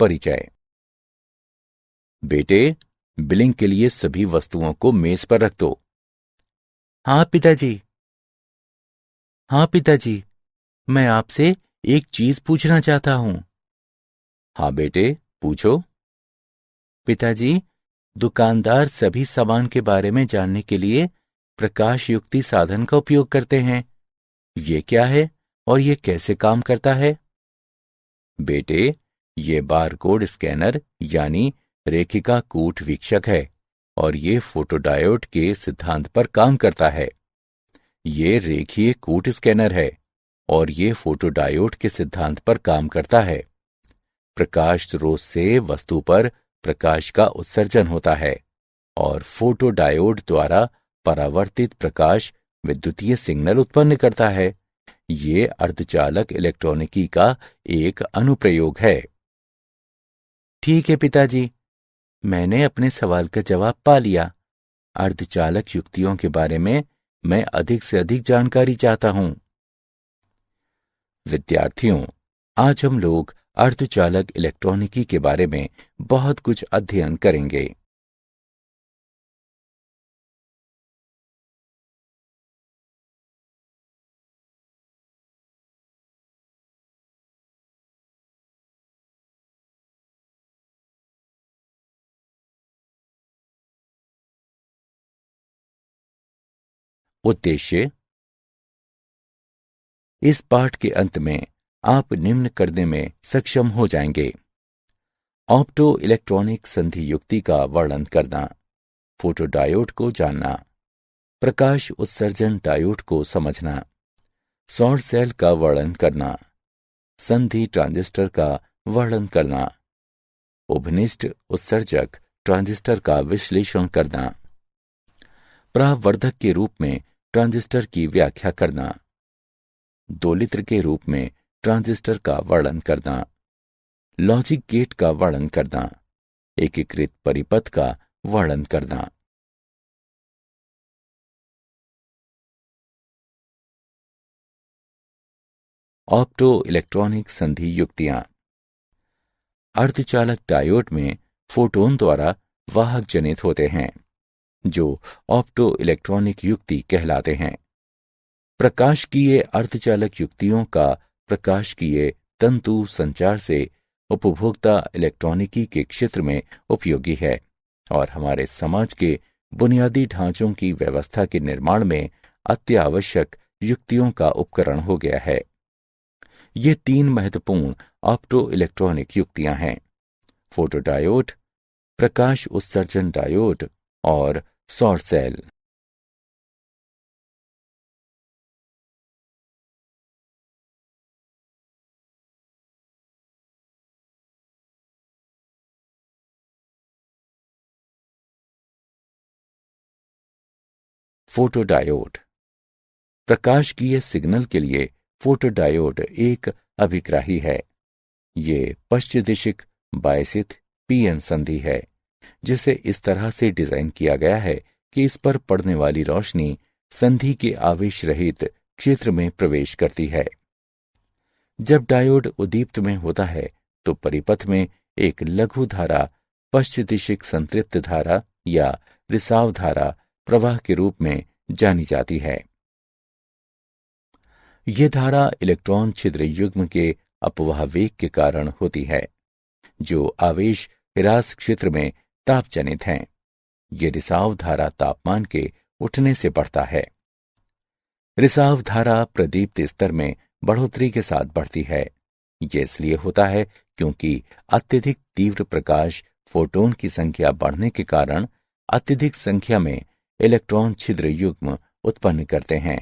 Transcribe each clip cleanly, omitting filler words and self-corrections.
परिचय। बेटे, बिलिंग के लिए सभी वस्तुओं को मेज पर रख दो। हाँ पिताजी। हाँ पिताजी, मैं आपसे एक चीज पूछना चाहता हूँ। हाँ बेटे, पूछो। पिताजी, दुकानदार सभी सामान के बारे में जानने के लिए प्रकाश युक्ति साधन का उपयोग करते हैं। ये क्या है और ये कैसे काम करता है? बेटे, ये बारकोड स्कैनर यानी रेखिका कूट वीक्षक है और ये फोटोडायोड के सिद्धांत पर काम करता है। ये रेखीय कूट स्कैनर है और ये फोटोडायोड के सिद्धांत पर काम करता है। प्रकाश स्रोत से वस्तु पर प्रकाश का उत्सर्जन होता है और फोटोडायोड द्वारा परावर्तित प्रकाश विद्युतीय सिग्नल उत्पन्न करता है। ये अर्धचालक इलेक्ट्रॉनिकी का एक अनुप्रयोग है। ठीक है पिताजी, मैंने अपने सवाल का जवाब पा लिया। अर्धचालक युक्तियों के बारे में मैं अधिक से अधिक जानकारी चाहता हूँ। विद्यार्थियों, आज हम लोग अर्धचालक इलेक्ट्रॉनिकी के बारे में बहुत कुछ अध्ययन करेंगे। उद्देश्य। इस पाठ के अंत में आप निम्न करने में सक्षम हो जाएंगे: ऑप्टो इलेक्ट्रॉनिक संधि युक्ति का वर्णन करना, फोटोडायोड को जानना, प्रकाश उत्सर्जन डायोड को समझना, सौर सेल का वर्णन करना, संधि ट्रांजिस्टर का वर्णन करना, उभनिष्ठ उत्सर्जक ट्रांजिस्टर का विश्लेषण करना, परावर्धक के रूप में ट्रांजिस्टर की व्याख्या करना, दोलित्र के रूप में ट्रांजिस्टर का वर्णन करना, लॉजिक गेट का वर्णन करना, एकीकृत परिपथ का वर्णन करना। ऑप्टो इलेक्ट्रॉनिक संधि युक्तियां। अर्धचालक डायोड में फोटोन द्वारा वाहक जनित होते हैं जो ऑप्टो इलेक्ट्रॉनिक युक्ति कहलाते हैं। प्रकाशकीय अर्धचालक युक्तियों का प्रकाशकीय तंतु संचार से उपभोक्ता इलेक्ट्रॉनिकी के क्षेत्र में उपयोगी है और हमारे समाज के बुनियादी ढांचों की व्यवस्था के निर्माण में अत्यावश्यक युक्तियों का उपकरण हो गया है। ये तीन महत्वपूर्ण ऑप्टो इलेक्ट्रॉनिक युक्तियां हैं: फोटोडायोड, प्रकाश उत्सर्जन डायोड और सौर सेल। फोटोडायोड। प्रकाशकीय सिग्नल के लिए फोटोडायोड एक अभिग्राही है। ये पश्चदिशिक बायसित पीएन संधि है जिसे इस तरह से डिजाइन किया गया है कि इस पर पड़ने वाली रोशनी संधि के आवेश रहित क्षेत्र में प्रवेश करती है। जब डायोड उद्दीप्त में होता है तो परिपथ में एक लघु धारा पश्चदिशिक संतृप्त धारा या रिसाव धारा प्रवाह के रूप में जानी जाती है। यह धारा इलेक्ट्रॉन छिद्र युग्म के अपवाह वेग के कारण होती है जो आवेश ह्रास क्षेत्र में तापजनित हैं। ये रिसाव धारा तापमान के उठने से बढ़ता है। रिसाव धारा प्रदीप्त स्तर में बढ़ोतरी के साथ बढ़ती है। यह इसलिए होता है क्योंकि अत्यधिक तीव्र प्रकाश फोटोन की संख्या बढ़ने के कारण अत्यधिक संख्या में इलेक्ट्रॉन छिद्र युग्म उत्पन्न करते हैं।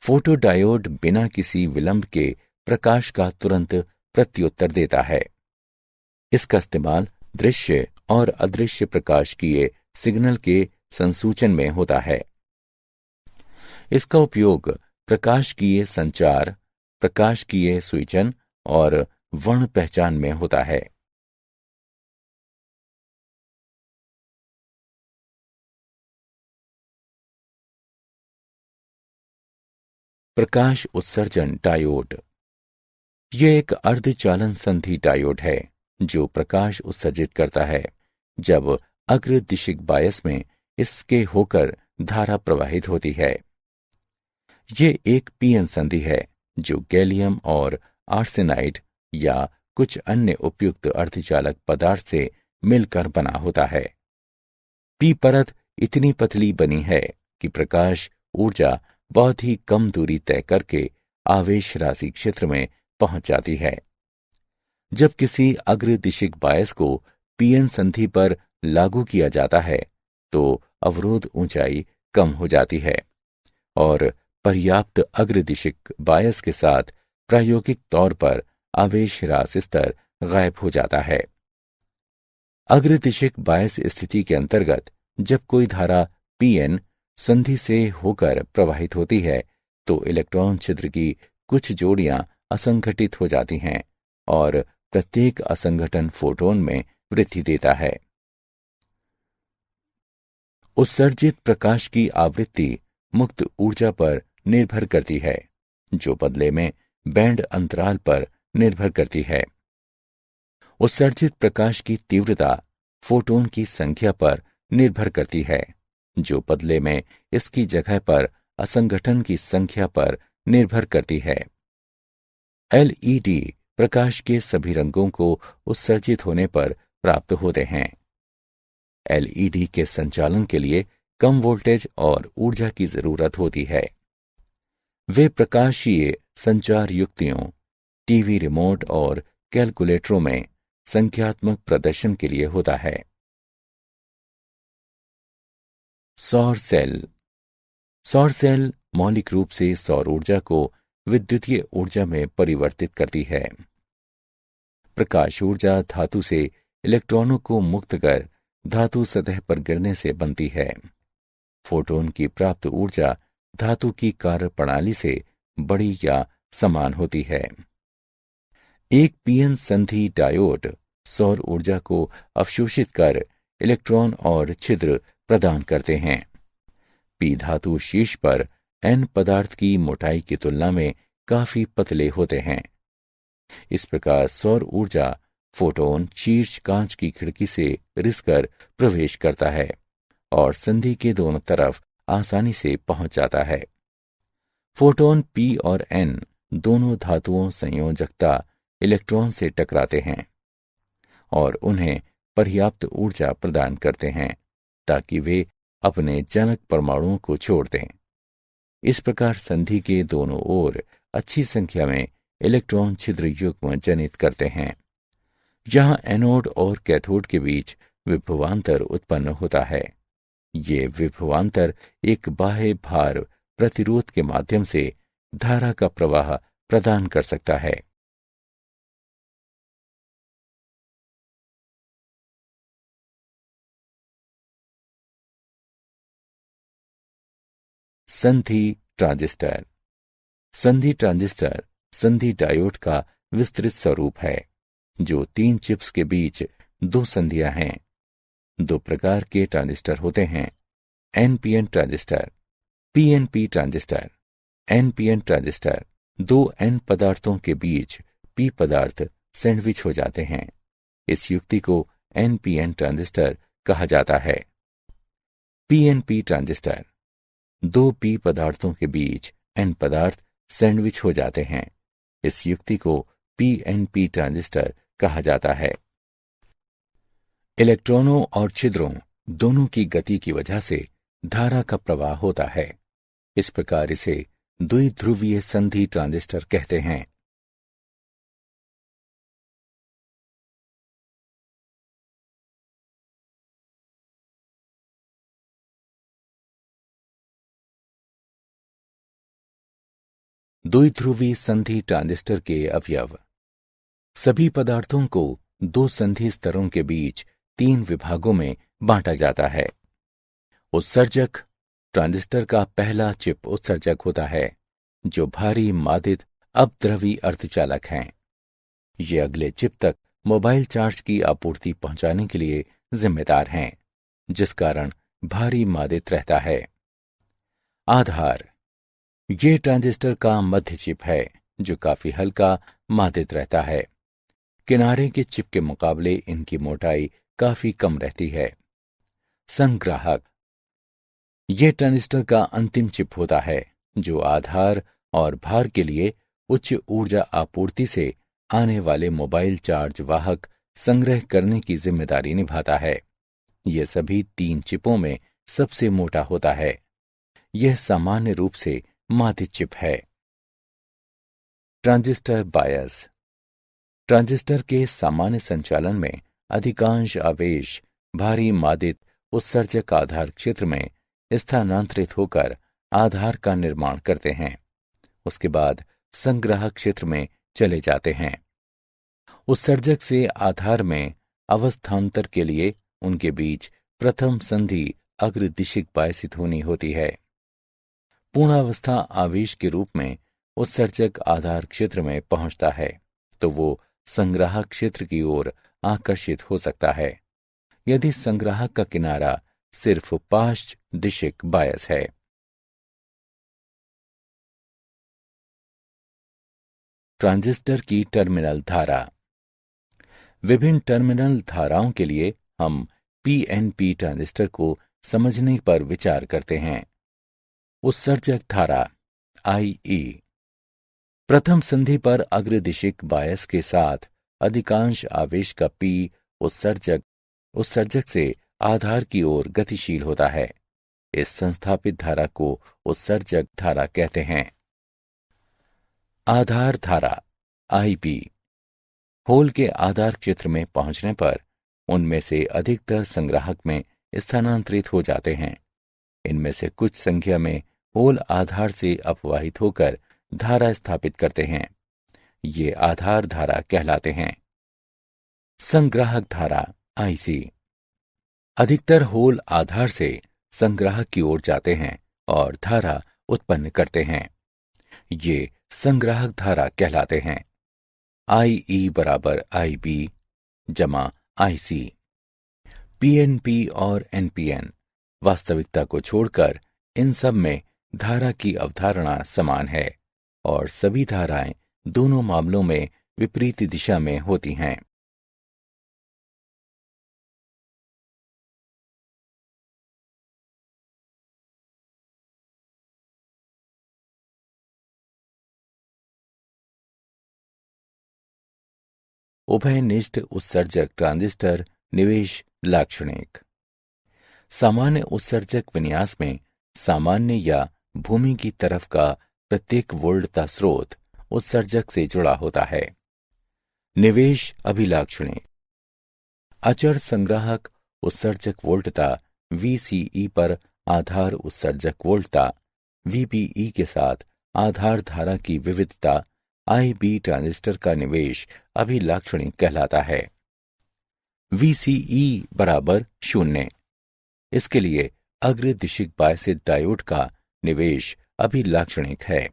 फोटोडायोड बिना किसी विलंब के प्रकाश का तुरंत प्रत्युत्तर देता है। इसका इस्तेमाल दृश्य और अदृश्य प्रकाशकीय सिग्नल के संसूचन में होता है। इसका उपयोग प्रकाशकीय संचार, प्रकाशकीय स्विचन और वर्ण पहचान में होता है। प्रकाश उत्सर्जन डायोड। यह एक अर्धचालन संधि डायोड है जो प्रकाश उत्सर्जित करता है जब अग्रदिशिक बायस में इसके होकर धारा प्रवाहित होती है। ये एक पीएन संधि है जो गैलियम और आर्सेनाइड या कुछ अन्य उपयुक्त अर्धचालक पदार्थ से मिलकर बना होता है। पी परत इतनी पतली बनी है कि प्रकाश ऊर्जा बहुत ही कम दूरी तय करके आवेश राशि क्षेत्र में पहुंच जाती है। जब किसी अग्रदिशिक बायस को पीएन संधि पर लागू किया जाता है तो अवरोध ऊंचाई कम हो जाती है और पर्याप्त अग्रदिशिक बायस के साथ प्रायोगिक तौर पर आवेश ह्रास स्तर गायब हो जाता है। अग्रदिशिक बायस स्थिति के अंतर्गत जब कोई धारा पीएन संधि से होकर प्रवाहित होती है तो इलेक्ट्रॉन छिद्र की कुछ जोड़ियां असंगठित हो जाती हैं और प्रत्येक असंगठन फोटोन में वृद्धि देता है। उत्सर्जित प्रकाश की आवृत्ति मुक्त ऊर्जा पर निर्भर करती है जो बदले में बैंड अंतराल पर निर्भर करती है। उत्सर्जित प्रकाश की तीव्रता फोटोन की संख्या पर निर्भर करती है जो बदले में इसकी जगह पर असंगठन की संख्या पर निर्भर करती है। एलईडी प्रकाश के सभी रंगों को उत्सर्जित होने पर प्राप्त होते हैं। एलईडी के संचालन के लिए कम वोल्टेज और ऊर्जा की जरूरत होती है। वे प्रकाशीय संचार युक्तियों, टीवी रिमोट और कैलकुलेटरों में संख्यात्मक प्रदर्शन के लिए होता है। सौर सेल। सौर सेल मौलिक रूप से सौर ऊर्जा को विद्युतीय ऊर्जा में परिवर्तित करती है। प्रकाश ऊर्जा धातु से इलेक्ट्रॉनों को मुक्त कर धातु सतह पर गिरने से बनती है। फोटोन की प्राप्त ऊर्जा धातु की कार्य प्रणाली से बड़ी या समान होती है। एक पीएन संधि डायोड सौर ऊर्जा को अवशोषित कर इलेक्ट्रॉन और छिद्र प्रदान करते हैं। पी धातु शीर्ष पर एन पदार्थ की मोटाई की तुलना में काफी पतले होते हैं। इस प्रकार सौर ऊर्जा फोटोन शीर्ष कांच की खिड़की से रिसकर प्रवेश करता है और संधि के दोनों तरफ आसानी से पहुंच जाता है। फोटोन पी और एन दोनों धातुओं संयोजकता इलेक्ट्रॉन से टकराते हैं और उन्हें पर्याप्त ऊर्जा प्रदान करते हैं ताकि वे अपने जनक परमाणुओं को छोड़ दें। इस प्रकार संधि के दोनों ओर अच्छी संख्या में इलेक्ट्रॉन छिद्र युग्म जनित करते हैं। यहां एनोड और कैथोड के बीच विभवांतर उत्पन्न होता है। ये विभवांतर एक बाह्य भार प्रतिरोध के माध्यम से धारा का प्रवाह प्रदान कर सकता है। संधि ट्रांजिस्टर। संधि ट्रांजिस्टर संधि डायोड का विस्तृत स्वरूप है जो 3 चिप्स के बीच 2 संधियां हैं। 2 प्रकार के ट्रांजिस्टर होते हैं, NPN transistor, PNP transistor. NPN transistor 2 N पदार्थों के बीच पी पदार्थ सैंडविच हो जाते हैं। इस युक्ति को एनपीएन ट्रांजिस्टर कहा जाता है। पीएनपी ट्रांजिस्टर 2 पी पदार्थों के बीच एन पदार्थ सैंडविच हो जाते हैं। इस युक्ति को पीएनपी ट्रांजिस्टर कहा जाता है। इलेक्ट्रॉनों और छिद्रों दोनों की गति की वजह से धारा का प्रवाह होता है। इस प्रकार इसे द्विध्रुवीय संधि ट्रांजिस्टर कहते हैं। द्विध्रुवी संधि ट्रांजिस्टर के अवयव। सभी पदार्थों को 2 संधि स्तरों के बीच 3 विभागों में बांटा जाता है। उत्सर्जक। ट्रांजिस्टर का पहला चिप उत्सर्जक होता है जो भारी मादित अपद्रवी अर्धचालक हैं। ये अगले चिप तक मोबाइल चार्ज की आपूर्ति पहुंचाने के लिए जिम्मेदार हैं, जिस कारण भारी मादित रहता है। आधार। ये ट्रांजिस्टर का मध्य चिप है जो काफी हल्का मादित रहता है। किनारे के चिप के मुकाबले इनकी मोटाई काफी कम रहती है। संग्राहक, यह ट्रांजिस्टर का अंतिम चिप होता है जो आधार और भार के लिए उच्च ऊर्जा आपूर्ति से आने वाले मोबाइल चार्ज वाहक संग्रह करने की जिम्मेदारी निभाता है। यह सभी 3 चिपों में सबसे मोटा होता है। यह सामान्य रूप से मादित चिप है। ट्रांजिस्टर बायस, ट्रांजिस्टर के सामान्य संचालन में अधिकांश आवेश भारी मादित उत्सर्जक आधार क्षेत्र में स्थानांतरित होकर आधार का निर्माण करते हैं। उसके बाद संग्राहक क्षेत्र में चले जाते हैं। उत्सर्जक से आधार में अवस्थांतर के लिए उनके बीच प्रथम संधि अग्रदिशिक बायसित होनी होती है। पूर्णावस्था आवेश के रूप में उत्सर्जक आधार क्षेत्र में पहुंचता है तो वो संग्राहक क्षेत्र की ओर आकर्षित हो सकता है यदि संग्राहक का किनारा सिर्फ पाश्च दिशिक बायस है। ट्रांजिस्टर की टर्मिनल धारा, विभिन्न टर्मिनल धाराओं के लिए हम पीएनपी ट्रांजिस्टर को समझने पर विचार करते हैं। उत्सर्जक धारा IE, प्रथम संधि पर अग्रदिशिक बायस के साथ अधिकांश आवेश का P उत्सर्जक से आधार की ओर गतिशील होता है। इस संस्थापित धारा को उत्सर्जक धारा कहते हैं। आधार धारा IB, होल के आधार क्षेत्र में पहुंचने पर उनमें से अधिकतर संग्राहक में स्थानांतरित हो जाते हैं। इनमें से कुछ संख्या में होल आधार से अपवाहित होकर धारा स्थापित करते हैं। ये आधार धारा कहलाते हैं। संग्राहक धारा IC, अधिकतर होल आधार से संग्राहक की ओर जाते हैं और धारा उत्पन्न करते हैं। ये संग्राहक धारा कहलाते हैं। IE बराबर IB जमा IC। PNP और NPN, वास्तविकता को छोड़कर इन सब में धारा की अवधारणा समान है और सभी धाराएं दोनों मामलों में विपरीत दिशा में होती हैं। उभयनिष्ठ उत्सर्जक ट्रांजिस्टर निवेश लाक्षणिक, सामान्य उत्सर्जक विन्यास में सामान्य या भूमि की तरफ का प्रत्येक वोल्टता स्रोत उत्सर्जक से जुड़ा होता है। निवेश अभिलाक्षणिक, अचर संग्राहक उत्सर्जक वोल्टता VCE पर आधार उत्सर्जक वोल्टता VBE के साथ आधार धारा की विविधता IB ट्रांजिस्टर का निवेश अभिलाक्षणिक कहलाता है। VCE बराबर 0, इसके लिए अग्रदिशिक बायसित डायोड का निवेश अभिलाक्षणिक है।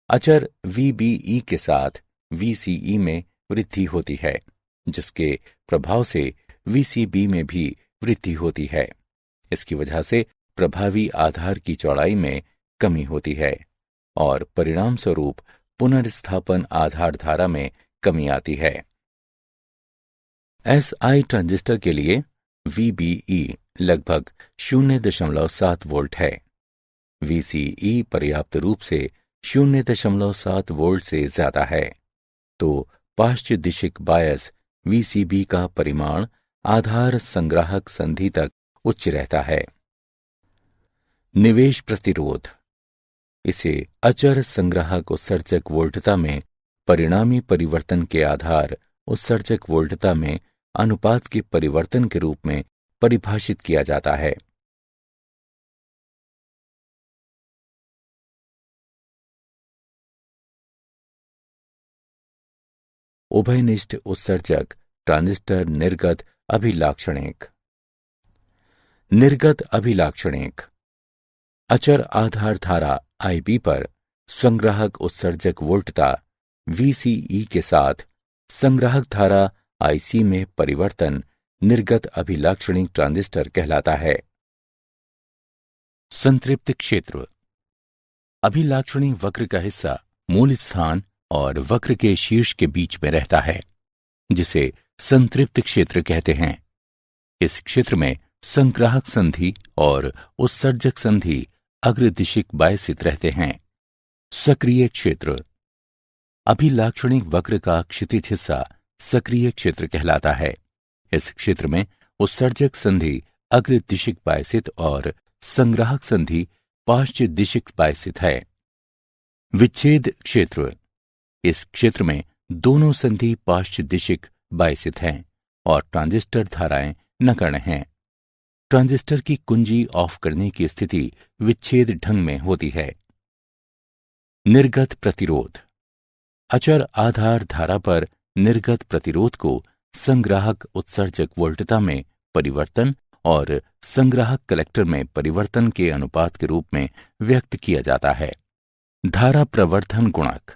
अचर VBE के साथ VCE में वृद्धि होती है जिसके प्रभाव से VCB में भी वृद्धि होती है। इसकी वजह से प्रभावी आधार की चौड़ाई में कमी होती है और परिणाम स्वरूप पुनर्स्थापन आधार धारा में कमी आती है। SI ट्रांजिस्टर के लिए VBE लगभग 0.7 वोल्ट है। VCE पर्याप्त रूप से 0.7 वोल्ट से ज्यादा है तो पाश्चात्य दिशिक बायस VCB का परिमाण आधार संग्राहक संधि तक उच्च रहता है। निवेश प्रतिरोध, इसे अचर संग्राहक उत्सर्जक वोल्टता में परिणामी परिवर्तन के आधार उत्सर्जक वोल्टता में अनुपात के परिवर्तन के रूप में परिभाषित किया जाता है। उभयनिष्ठ उत्सर्जक ट्रांजिस्टर निर्गत अभिलाक्षणिक। निर्गत अभिलाक्षणिक, अचर आधार धारा IB पर संग्राहक उत्सर्जक वोल्टता VCE के साथ संग्राहक धारा IC में परिवर्तन निर्गत अभिलाक्षणिक ट्रांजिस्टर कहलाता है। संतृप्त क्षेत्र, अभिलाक्षणिक वक्र का हिस्सा मूल स्थान और वक्र के शीर्ष के बीच में रहता है, जिसे संतृप्त क्षेत्र कहते हैं। इस क्षेत्र में संग्राहक संधि और उत्सर्जक संधि अग्रदिशिक बायसित रहते हैं। सक्रिय क्षेत्र। अभिलाक्षणिक वक्र का क्षितिज हिस्सा सक्रिय क्षेत्र कहलाता है। इस क्षेत्र में उत्सर्जक संधि अग्रदिशिक बायसित और संग्राहक संधि पाश्च दिशिक बायसित है। विच्छेद क्षेत्र। इस क्षेत्र में दोनों संधि पाश्च दिशिक बायसित हैं और ट्रांजिस्टर धाराएं नगण्य हैं। ट्रांजिस्टर की कुंजी ऑफ करने की स्थिति विच्छेद ढंग में होती है। निर्गत प्रतिरोध। अचर आधार धारा पर निर्गत प्रतिरोध को संग्राहक उत्सर्जक वोल्टता में परिवर्तन और संग्राहक कलेक्टर में परिवर्तन के अनुपात के रूप में व्यक्त किया जाता है। धारा प्रवर्धन गुणक।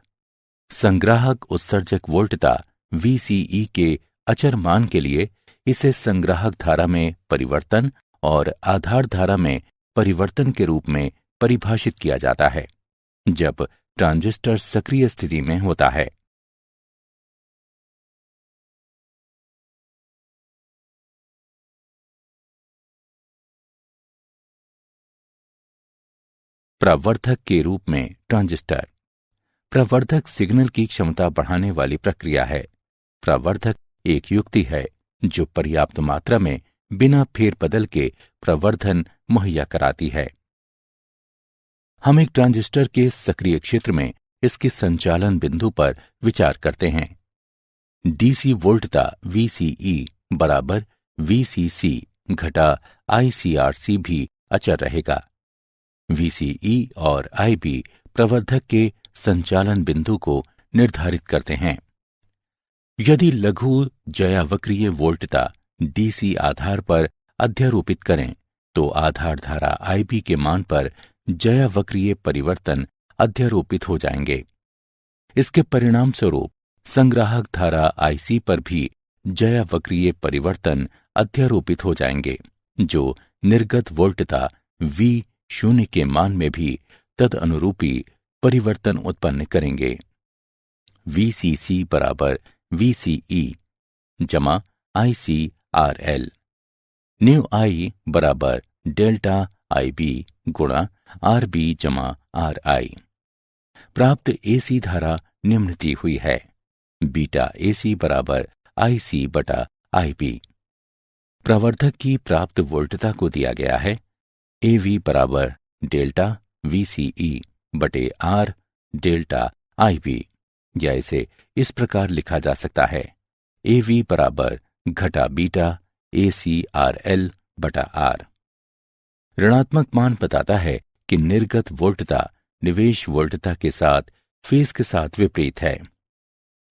संग्राहक उत्सर्जक वोल्टता VCE के अचर मान के लिए इसे संग्राहक धारा में परिवर्तन और आधार धारा में परिवर्तन के रूप में परिभाषित किया जाता है जब ट्रांजिस्टर सक्रिय स्थिति में होता है। प्रवर्धक के रूप में ट्रांजिस्टर। प्रवर्धक सिग्नल की क्षमता बढ़ाने वाली प्रक्रिया है। प्रवर्धक एक युक्ति है जो पर्याप्त मात्रा में बिना फेरबदल के प्रवर्धन मुहैया कराती है। हम एक ट्रांजिस्टर के सक्रिय क्षेत्र में इसके संचालन बिंदु पर विचार करते हैं। डीसी वोल्टता VCE बराबर VCC घटा ICRC भी अचर रहेगा। VCE और IB प्रवर्धक के संचालन बिंदु को निर्धारित करते हैं। यदि लघु जयावक्रीय वोल्टता DC आधार पर अध्यारोपित करें तो आधार धारा IB के मान पर जयावक्रीय परिवर्तन अध्यारोपित हो जाएंगे। इसके परिणाम स्वरूप संग्राहक धारा IC पर भी जयावक्रीय परिवर्तन अध्यारोपित हो जाएंगे, जो निर्गत वोल्टता V0 के मान में भी तदनुरूपी परिवर्तन उत्पन्न करेंगे। VCC बराबर VCE जमा ICRL। न्यू I बराबर डेल्टा IB गुणा RB जमा RI। प्राप्त AC धारा निम्न दी हुई है। बीटा AC बराबर IC बटा IB। प्रवर्धक की प्राप्त वोल्टता को दिया गया है। AV बराबर डेल्टा VCE बटे R डेल्टा IB, या इसे इस प्रकार लिखा जा सकता है। AV बराबर घटा बीटा ACRL बटा R। ऋणात्मक मान बताता है कि निर्गत वोल्टता निवेश वोल्टता के साथ फेज के साथ विपरीत है।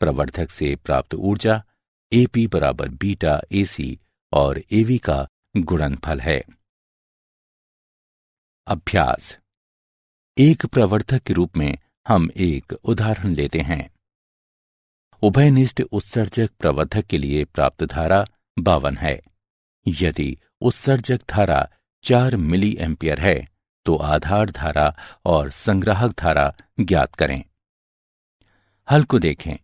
प्रवर्धक से प्राप्त ऊर्जा AP बराबर बीटा AC और AV का गुणनफल है। अभ्यास। एक प्रवर्धक के रूप में हम एक उदाहरण लेते हैं। उभयनिष्ठ उत्सर्जक प्रवर्धक के लिए प्राप्त धारा 52 है। यदि उत्सर्जक धारा 4 मिली एम्पियर है तो आधार धारा और संग्राहक धारा ज्ञात करें। हल को देखें।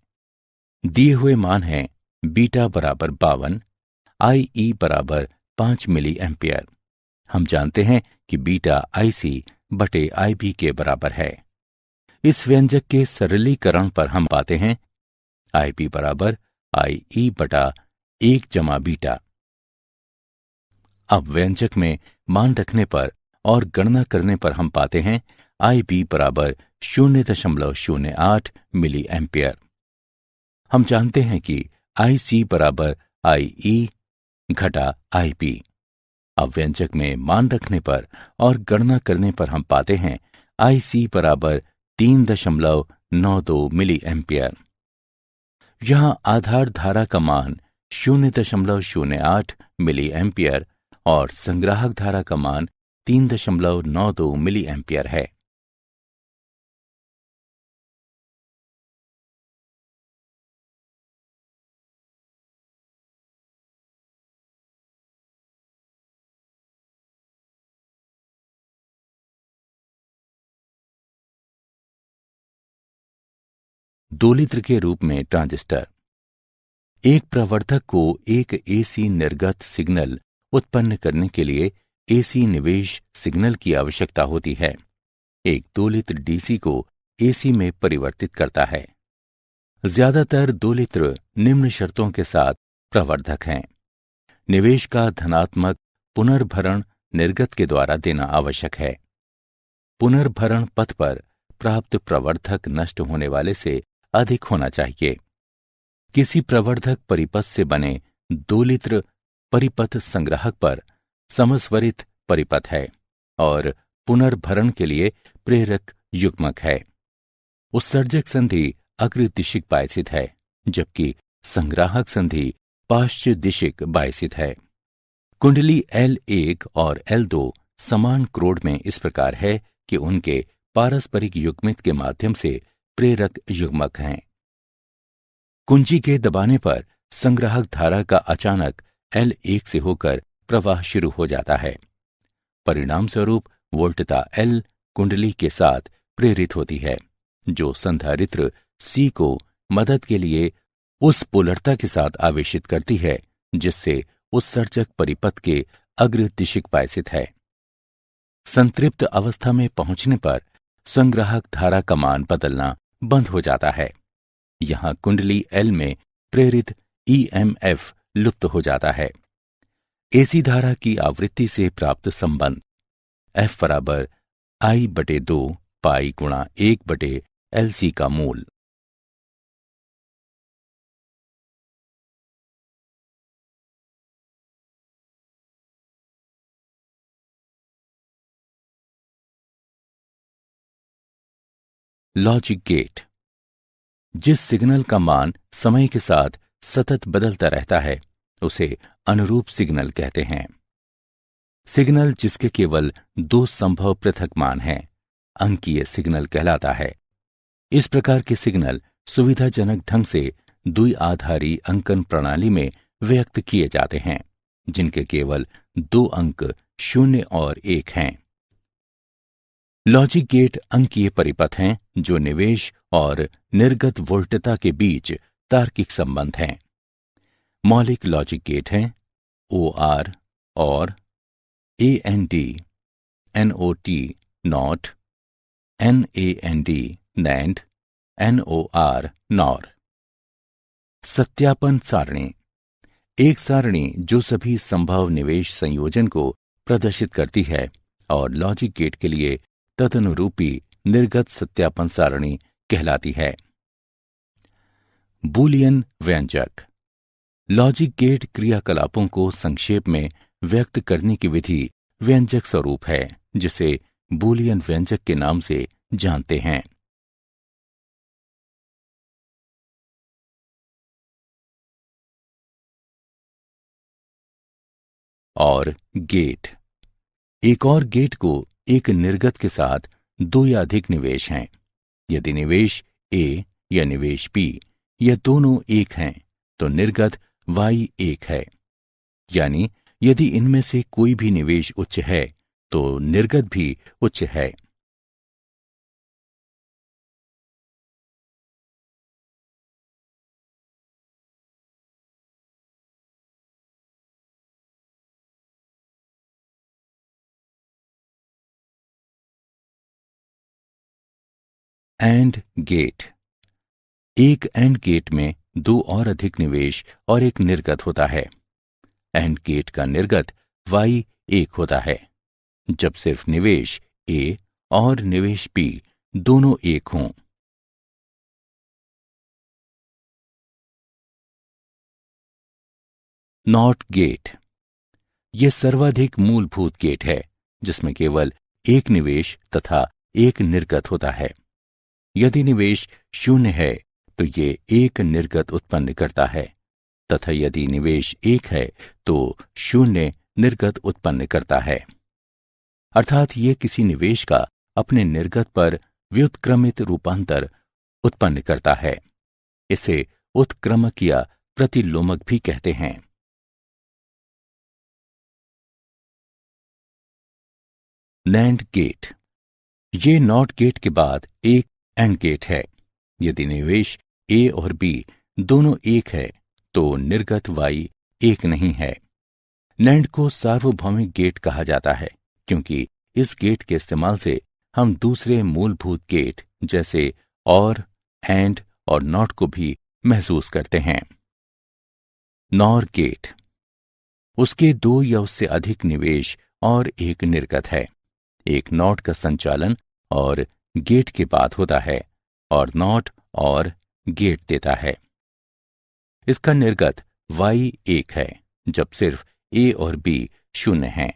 दिए हुए मान हैं बीटा बराबर 52, IE बराबर 5 मिली एम्पियर। हम जानते हैं कि बीटा IC बटे IB के बराबर है। इस व्यंजक के सरलीकरण पर हम पाते हैं IB बराबर IE बटा 1 जमा बीटा। अब व्यंजक में मान रखने पर और गणना करने पर हम पाते हैं IB बराबर 0.08 मिली एम्पियर। हम जानते हैं कि IC बराबर IE घटा IB। अब व्यंजक में मान रखने पर और गणना करने पर हम पाते हैं IC बराबर 3.92 मिली एम्पियर। यहां आधार धारा का मान 0.08 मिली एम्पियर और संग्राहक धारा का मान 3.92 मिली एम्पियर है। दोलित्र के रूप में ट्रांजिस्टर। एक प्रवर्धक को एक एसी निर्गत सिग्नल उत्पन्न करने के लिए एसी निवेश सिग्नल की आवश्यकता होती है। एक दोलित्र डीसी को एसी में परिवर्तित करता है। ज्यादातर दोलित्र निम्न शर्तों के साथ प्रवर्धक हैं। निवेश का धनात्मक पुनर्भरण निर्गत के द्वारा देना आवश्यक है। पुनर्भरण पथ पर प्राप्त प्रवर्धक नष्ट होने वाले से अधिक होना चाहिए। किसी प्रवर्धक परिपथ से बने दोलित्र परिपथ संग्राहक पर समस्वरित परिपथ है और पुनर्भरण के लिए प्रेरक युग्मक है। उत्सर्जक संधि अग्रदिशिक बायसित है, जबकि संग्राहक संधि पाश्च दिशिक बायसित है। कुंडली L1 और L2 समान क्रोड में इस प्रकार है कि उनके पारस्परिक युग्मित के माध्यम से प्रेरक युग्मक हैं। कुंजी के दबाने पर संग्राहक धारा का अचानक L1 से होकर प्रवाह शुरू हो जाता है। परिणाम स्वरूप वोल्टता L कुंडली के साथ प्रेरित होती है, जो संधारित्र C को मदद के लिए उस पोलरता के साथ आवेशित करती है जिससे उत्सर्जक परिपथ के अग्रदिशिक बायसित है। संतृप्त अवस्था में पहुंचने पर संग्राहक धारा का मान बदलना बंद हो जाता है। यहां कुंडली L में प्रेरित EMF लुप्त हो जाता है। एसी धारा की आवृत्ति से प्राप्त संबंध F बराबर I/2 पाई गुणा 1/LC का मूल। Logic gate. जिस सिग्नल का मान समय के साथ सतत बदलता रहता है उसे अनुरूप सिग्नल कहते हैं। सिग्नल जिसके केवल दो संभव पृथक मान हैं अंकीय सिग्नल कहलाता है। इस प्रकार के सिग्नल सुविधाजनक ढंग से द्विआधारी अंकन प्रणाली में व्यक्त किए जाते हैं, जिनके केवल दो अंक 0 और 1 हैं। लॉजिक गेट अंकीय परिपथ हैं जो निवेश और निर्गत वोल्टता के बीच तार्किक संबंध हैं। मौलिक लॉजिक गेट हैं OR और AND, NOT NOT, NAND NAND, NOR NOR। सत्यापन सारणी। एक सारणी जो सभी संभव निवेश संयोजन को प्रदर्शित करती है और लॉजिक गेट के लिए तदनुरूपी निर्गत सत्यापन सारणी कहलाती है। बूलियन व्यंजक। लॉजिक गेट क्रियाकलापों को संक्षेप में व्यक्त करने की विधि व्यंजक स्वरूप है, जिसे बूलियन व्यंजक के नाम से जानते हैं। और गेट। एक और गेट को एक निर्गत के साथ दो या अधिक निवेश हैं। यदि निवेश A या निवेश B ये दोनों एक हैं तो निर्गत Y1 है, यानी यदि इनमें से कोई भी निवेश उच्च है तो निर्गत भी उच्च है। AND gate. एक एंड गेट में दो और अधिक निवेश और एक निर्गत होता है। एंड गेट का निर्गत Y1 होता है जब सिर्फ निवेश A और निवेश B दोनों एक हों। Not gate. यह सर्वाधिक मूलभूत गेट है जिसमें केवल एक निवेश तथा एक निर्गत होता है। यदि निवेश 0 है तो ये एक निर्गत उत्पन्न करता है तथा यदि निवेश 1 है तो 0 निर्गत उत्पन्न करता है। अर्थात ये किसी निवेश का अपने निर्गत पर व्युत्क्रमित रूपांतर उत्पन्न करता है। इसे उत्क्रमक या प्रतिलोमक भी कहते हैं। NAND gate. ये नॉट गेट के बाद एक एंड गेट है। यदि निवेश ए और बी दोनों एक है तो निर्गत वाई एक नहीं है। नैंड को सार्वभौमिक गेट कहा जाता है क्योंकि इस गेट के इस्तेमाल से हम दूसरे मूलभूत गेट जैसे और, एंड और नॉट को भी महसूस करते हैं। नॉर गेट, उसके दो या उससे अधिक निवेश और एक निर्गत है। एक नॉट का संचालन और गेट के बाद होता है और नॉट और गेट देता है। इसका निर्गत y एक है जब सिर्फ a और b शून्य हैं।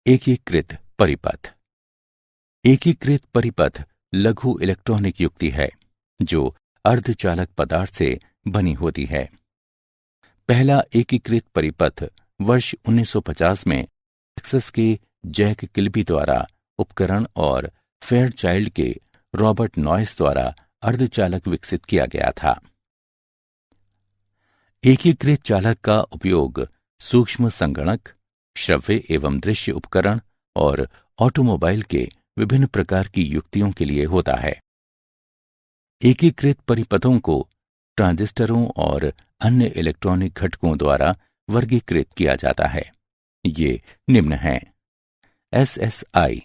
एकीकृत परिपथ। एकीकृत परिपथ लघु इलेक्ट्रॉनिक युक्ति है जो अर्धचालक पदार्थ से बनी होती है। पहला एकीकृत परिपथ वर्ष 1950 में टेक्सास के जैक किल्बी द्वारा उपकरण और फेयरचाइल्ड के रॉबर्ट नॉइस द्वारा अर्धचालक विकसित किया गया था। एकीकृत चालक का उपयोग सूक्ष्म संगणक, श्रव्य एवं दृश्य उपकरण और ऑटोमोबाइल के विभिन्न प्रकार की युक्तियों के लिए होता है। एकीकृत परिपथों को ट्रांजिस्टरों और अन्य इलेक्ट्रॉनिक घटकों द्वारा वर्गीकृत किया जाता है। ये निम्न हैं: SSI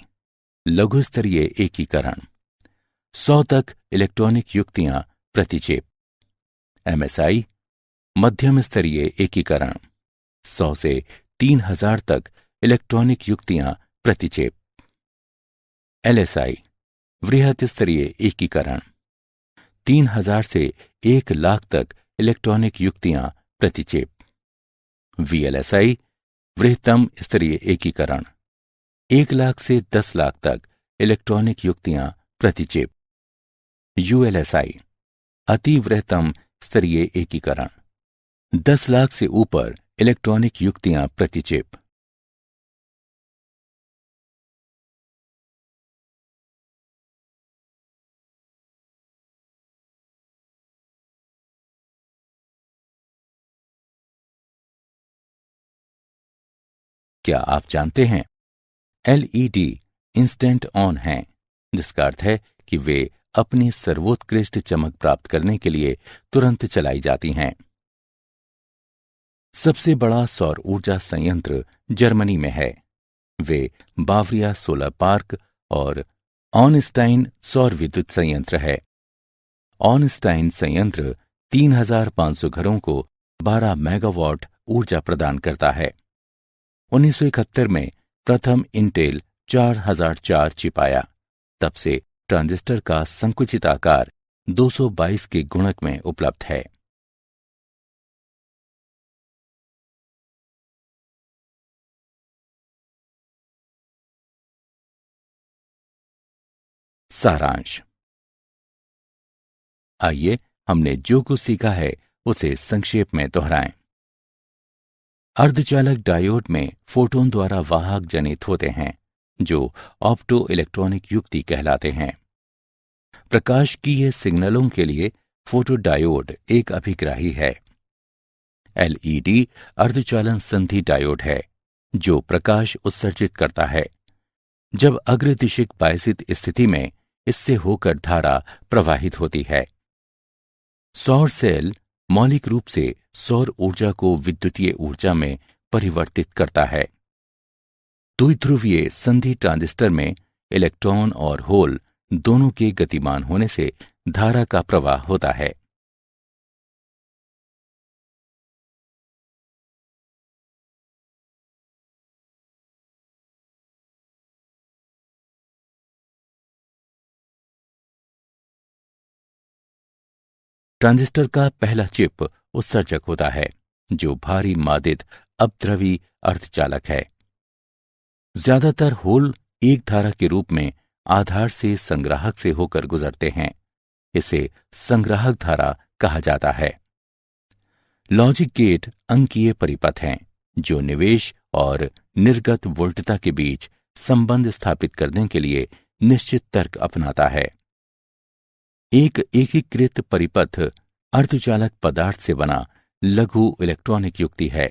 लघु स्तरीय एकीकरण, 100 तक इलेक्ट्रॉनिक युक्तियां प्रति चिप। MSI मध्यम स्तरीय एकीकरण, 100 से 3000 तक इलेक्ट्रॉनिक युक्तियां प्रति चिप। LSI वृहत स्तरीय एकीकरण, 3000 से 1,00,000 तक इलेक्ट्रॉनिक युक्तियां प्रति चिप। VLSI वृहत्तम स्तरीय एकीकरण, 1,00,000 से 10,00,000 तक इलेक्ट्रॉनिक युक्तियां प्रति चिप। ULSI अति वृहत्तम स्तरीय एकीकरण, 10,00,000 से ऊपर इलेक्ट्रॉनिक युक्तियां प्रति चिप। क्या आप जानते हैं LED इंस्टेंट ऑन हैं, जिसका अर्थ है कि वे अपनी सर्वोत्कृष्ट चमक प्राप्त करने के लिए तुरंत चलाई जाती हैं। सबसे बड़ा सौर ऊर्जा संयंत्र जर्मनी में है। वे बावरिया सोलर पार्क और ऑनस्टाइन सौर विद्युत संयंत्र है। ऑनस्टाइन संयंत्र 3,500 घरों को 12 मेगावाट ऊर्जा प्रदान करता है। 1971 में प्रथम इंटेल 4004 चिप आया। तब से ट्रांजिस्टर का संकुचित आकार 222 के गुणक में उपलब्ध है। सारांश। आइए हमने जो कुछ सीखा है उसे संक्षेप में दोहराएं। अर्धचालक डायोड में फोटोन द्वारा वाहक जनित होते हैं जो ऑप्टो इलेक्ट्रॉनिक युक्ति कहलाते हैं। प्रकाश की ये सिग्नलों के लिए फोटोडायोड एक अभिग्राही है। LED अर्धचालन संधि डायोड है जो प्रकाश उत्सर्जित करता है। जब अग्रदिशिक बायसित स्थिति में इससे होकर धारा प्रवाहित होती है। सौर सेल मौलिक रूप से सौर ऊर्जा को विद्युतीय ऊर्जा में परिवर्तित करता है। द्विध्रुवीय संधि ट्रांजिस्टर में इलेक्ट्रॉन और होल दोनों के गतिमान होने से धारा का प्रवाह होता है। ट्रांजिस्टर का पहला चिप उत्सर्जक होता है जो भारी मादित अपद्रवी अर्धचालक है। ज्यादातर होल एक धारा के रूप में आधार से संग्राहक से होकर गुजरते हैं। इसे संग्राहक धारा कहा जाता है। लॉजिक गेट अंकीय परिपथ हैं जो निवेश और निर्गत वोल्टता के बीच संबंध स्थापित करने के लिए निश्चित तर्क अपनाता है। एक एकीकृत परिपथ अर्धचालक पदार्थ से बना लघु इलेक्ट्रॉनिक युक्ति है।